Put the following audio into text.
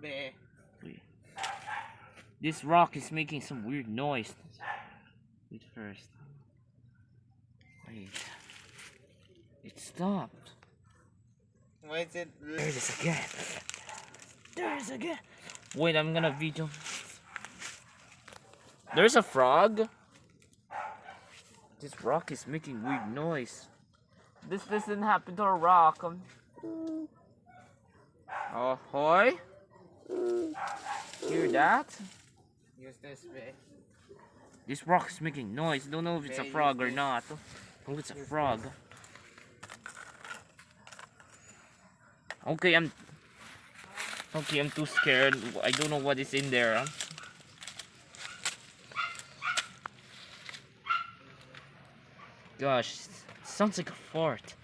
Wait. This rock is making some weird noise. Wait first. Wait. It stopped. Why is it? There it is again. There it is again. Wait, I'm gonna video. There's a frog. This rock is making weird noise. This doesn't happen to a rock. Ahoy! Hear that? Use this way. This rock is making noise. Don't know if it's a frog or not. Oh, it's a frog. Okay, I'm too scared. I don't know what is in there. Gosh, it sounds like a fart.